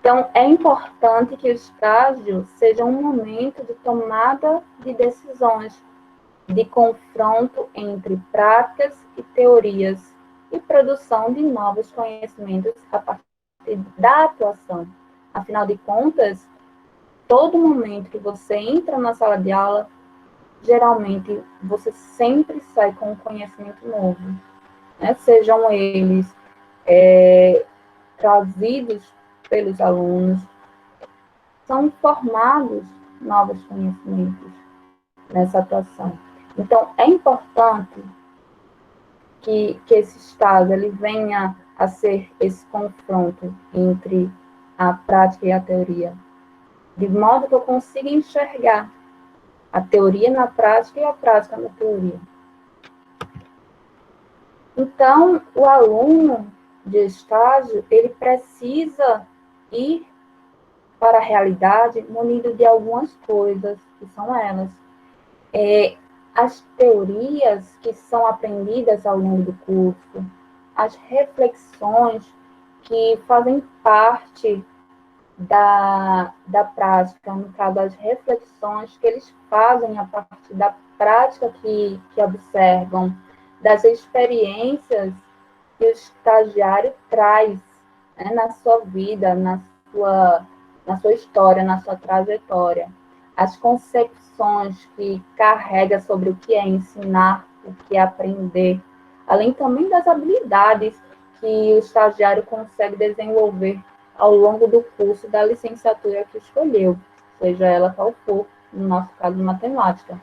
Então, é importante que o estágio seja um momento de tomada de decisões, de confronto entre práticas e teorias e produção de novos conhecimentos a partir da atuação. Afinal de contas, todo momento que você entra na sala de aula, geralmente você sempre sai com um conhecimento novo, né? Sejam eles trazidos pelos alunos, são formados novos conhecimentos nessa atuação. Então, é importante que esse estágio ele venha a ser esse confronto entre a prática e a teoria, de modo que eu consiga enxergar a teoria na prática e a prática na teoria. Então, o aluno de estágio, ele precisa ir para a realidade munido de algumas coisas, que são elas. As teorias que são aprendidas ao longo do curso, as reflexões que fazem parte da prática, no caso, as reflexões que eles fazem a partir da prática que observam, das experiências que o estagiário traz, né, na sua vida, na sua história, na sua trajetória. As concepções que carrega sobre o que é ensinar, o que é aprender, além também das habilidades que o estagiário consegue desenvolver ao longo do curso da licenciatura que escolheu, seja ela qual for, no nosso caso, matemática.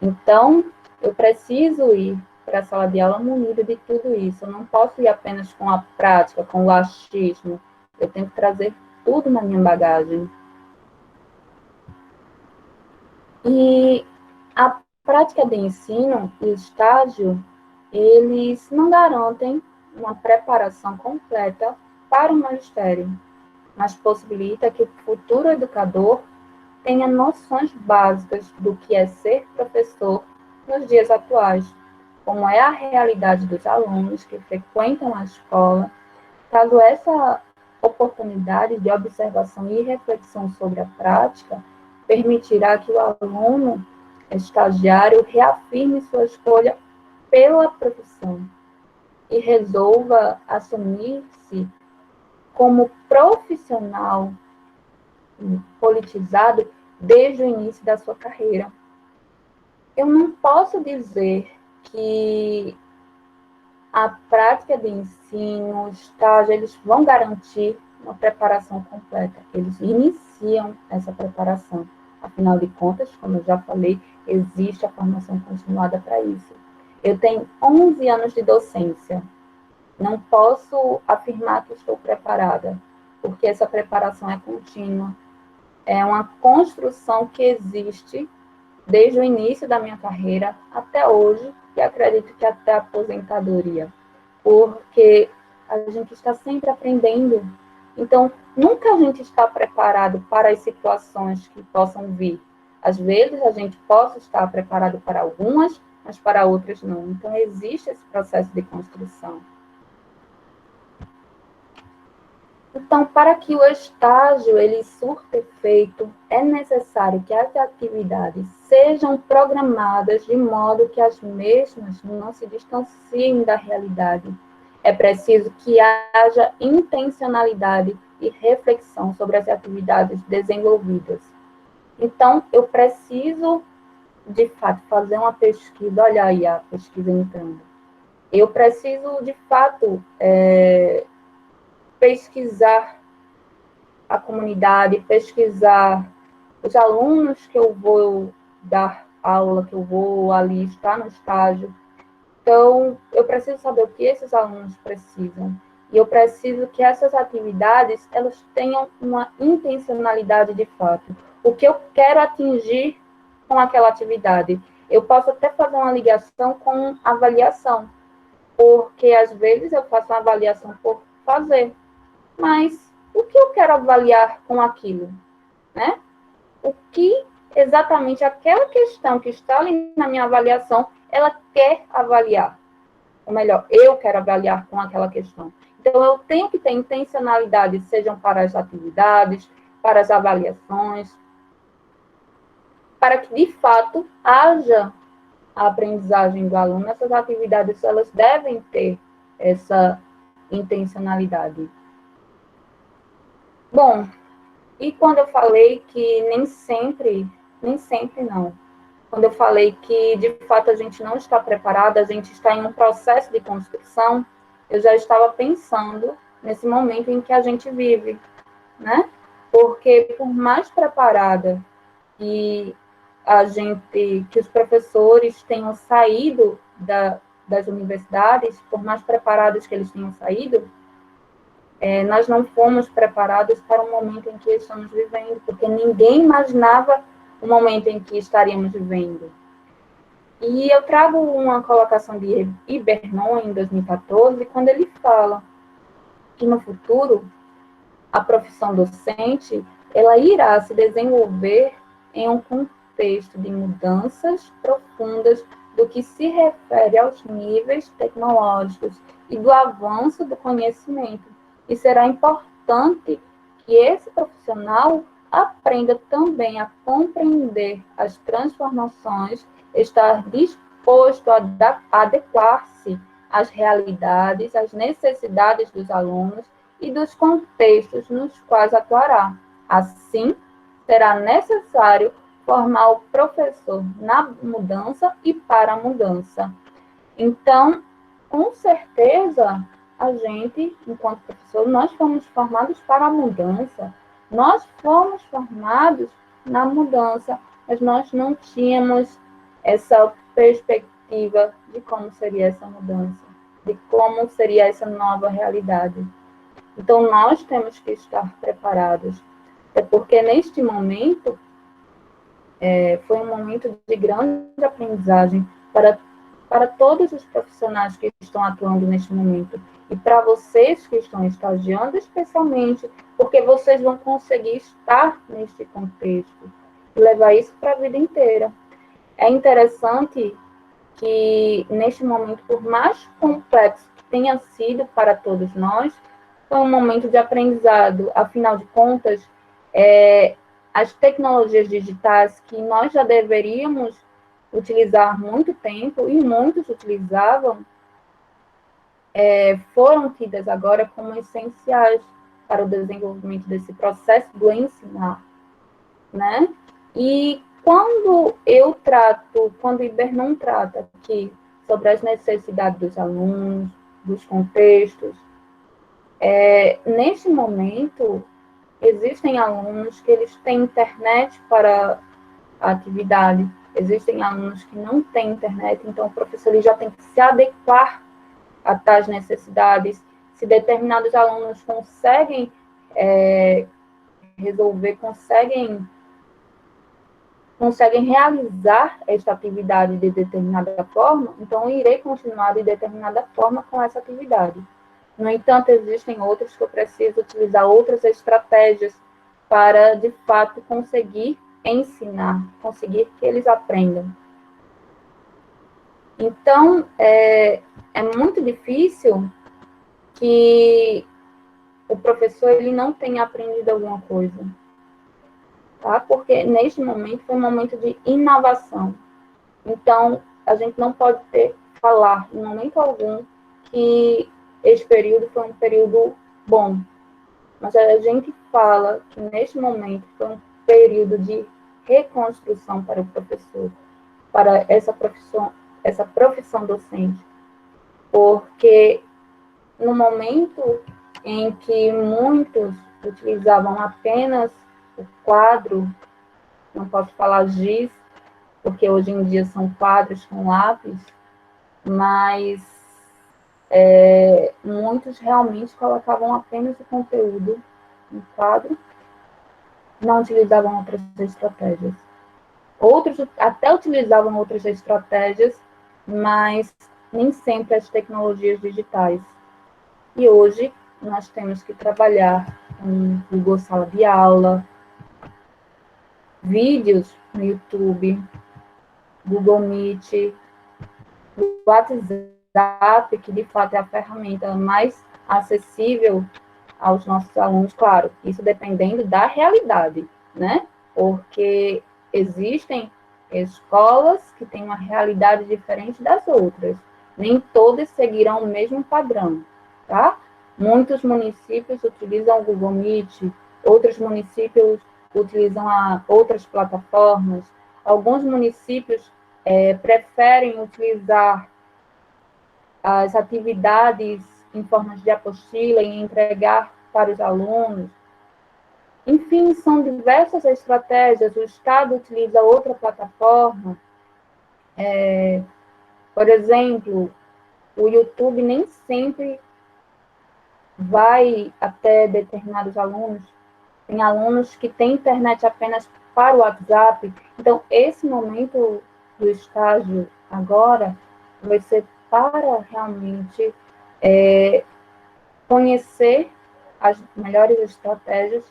Então, eu preciso ir para a sala de aula munido de tudo isso. Eu não posso ir apenas com a prática, com o achismo. Eu tenho que trazer tudo na minha bagagem. E a prática de ensino e estágio, eles não garantem uma preparação completa para o magistério, mas possibilita que o futuro educador tenha noções básicas do que é ser professor nos dias atuais, como é a realidade dos alunos que frequentam a escola, caso essa oportunidade de observação e reflexão sobre a prática permitirá que o aluno estagiário reafirme sua escolha pela profissão e resolva assumir-se como profissional politizado desde o início da sua carreira. Eu não posso dizer que a prática de ensino, o estágio, eles vão garantir uma preparação completa. Eles iniciam essa preparação. Afinal de contas, como eu já falei, existe a formação continuada para isso. Eu tenho 11 anos de docência. Não posso afirmar que estou preparada, porque essa preparação é contínua. É uma construção que existe desde o início da minha carreira até hoje, e acredito que até a aposentadoria, porque a gente está sempre aprendendo. Então, nunca a gente está preparado para as situações que possam vir. Às vezes, a gente possa estar preparado para algumas, mas para outras não. Então, existe esse processo de construção. Então, para que o estágio ele surta efeito, é necessário que as atividades sejam programadas de modo que as mesmas não se distanciem da realidade. É preciso que haja intencionalidade e reflexão sobre as atividades desenvolvidas. Então, eu preciso, de fato, fazer uma pesquisa. Olha aí a pesquisa entrando. Eu preciso, de fato, pesquisar a comunidade, pesquisar os alunos que eu vou dar aula, que eu vou ali estar no estágio. Então, eu preciso saber o que esses alunos precisam. E eu preciso que essas atividades, elas tenham uma intencionalidade de fato. O que eu quero atingir com aquela atividade. Eu posso até fazer uma ligação com avaliação, porque às vezes eu faço uma avaliação por fazer, mas o que eu quero avaliar com aquilo, né? O que exatamente aquela questão que está ali na minha avaliação, ela quer avaliar. Ou melhor, eu quero avaliar com aquela questão. Então, eu tenho que ter intencionalidade, sejam para as atividades, para as avaliações, para que, de fato, haja a aprendizagem do aluno. Essas atividades, elas devem ter essa intencionalidade. Bom, e quando eu falei que nem sempre não. Quando eu falei que, de fato, a gente não está preparada, a gente está em um processo de construção, eu já estava pensando nesse momento em que a gente vive, né? Porque, por mais preparada que que os professores tenham saído das universidades, por mais preparados que eles tenham saído, nós não fomos preparados para o momento em que estamos vivendo, porque ninguém imaginava o momento em que estaríamos vivendo. E eu trago uma colocação de Ibernon, em 2014, quando ele fala que no futuro a profissão docente ela irá se desenvolver em um contexto de mudanças profundas do que se refere aos níveis tecnológicos e do avanço do conhecimento. E será importante que esse profissional aprenda também a compreender as transformações, estar disposto a adequar-se às realidades, às necessidades dos alunos e dos contextos nos quais atuará. Assim, será necessário formar o professor na mudança e para a mudança. Então, com certeza, a gente, enquanto professor, nós fomos formados para a mudança. Nós fomos formados na mudança, mas nós não tínhamos essa perspectiva de como seria essa mudança, de como seria essa nova realidade. Então, nós temos que estar preparados. É porque, neste momento, foi um momento de grande aprendizagem para todos os profissionais que estão atuando neste momento. E para vocês que estão estagiando, especialmente, porque vocês vão conseguir estar neste contexto e levar isso para a vida inteira. É interessante que, neste momento, por mais complexo que tenha sido para todos nós, foi um momento de aprendizado. Afinal de contas, as tecnologias digitais que nós já deveríamos utilizar há muito tempo, e muitos utilizavam, foram tidas agora como essenciais para o desenvolvimento desse processo do ensinar, né? E quando o Ibernon trata aqui sobre as necessidades dos alunos, dos contextos, neste momento, existem alunos que eles têm internet para a atividade, existem alunos que não têm internet, então o professor ele já tem que se adequar a tais necessidades. Se determinados alunos conseguem resolver, conseguem realizar esta atividade de determinada forma, então eu irei continuar de determinada forma com essa atividade. No entanto, existem outros que eu preciso utilizar outras estratégias para, de fato, conseguir ensinar, conseguir que eles aprendam. Então, é muito difícil que o professor ele não tenha aprendido alguma coisa, tá? Porque neste momento foi um momento de inovação. Então, a gente não pode falar em momento algum que esse período foi um período bom, mas a gente fala que neste momento foi um período de reconstrução para o professor, para essa profissão docente, porque no momento em que muitos utilizavam apenas o quadro, não posso falar giz, porque hoje em dia são quadros com lápis, mas muitos realmente colocavam apenas o conteúdo no quadro, não utilizavam outras estratégias. Outros até utilizavam outras estratégias, mas nem sempre as tecnologias digitais. E hoje nós temos que trabalhar com Google Sala de Aula, vídeos no YouTube, Google Meet, WhatsApp, que de fato é a ferramenta mais acessível aos nossos alunos, claro, isso dependendo da realidade, né? Porque existem escolas que têm uma realidade diferente das outras. Nem todas seguirão o mesmo padrão, tá? Muitos municípios utilizam o Google Meet, outros municípios utilizam outras plataformas, alguns municípios preferem utilizar as atividades em formas de apostila e entregar para os alunos. Enfim, são diversas estratégias. O Estado utiliza outra plataforma. Por exemplo, o YouTube nem sempre vai até determinados alunos. Tem alunos que têm internet apenas para o WhatsApp. Então, esse momento do estágio agora vai ser para realmente conhecer as melhores estratégias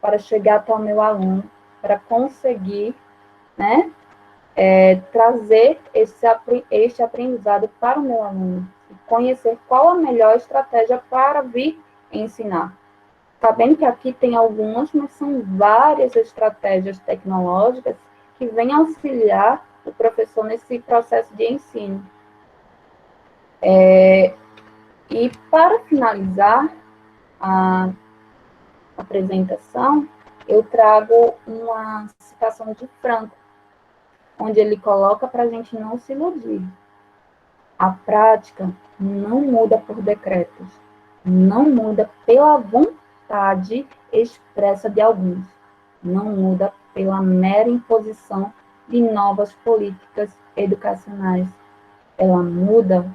para chegar até o meu aluno, para conseguir, né, trazer este aprendizado para o meu aluno, conhecer qual a melhor estratégia para vir ensinar. Tá bem que aqui tem algumas, mas são várias estratégias tecnológicas que vêm auxiliar o professor nesse processo de ensino. E para finalizar a apresentação, eu trago uma citação de Franco, onde ele coloca para a gente não se iludir. A prática não muda por decretos, não muda pela vontade expressa de alguns, não muda pela mera imposição de novas políticas educacionais. Ela muda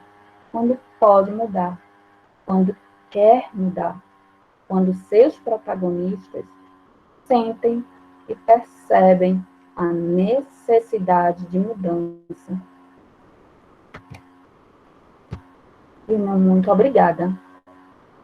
quando pode mudar, quando quer mudar, quando seus protagonistas sentem e percebem a necessidade de mudança. E muito obrigada.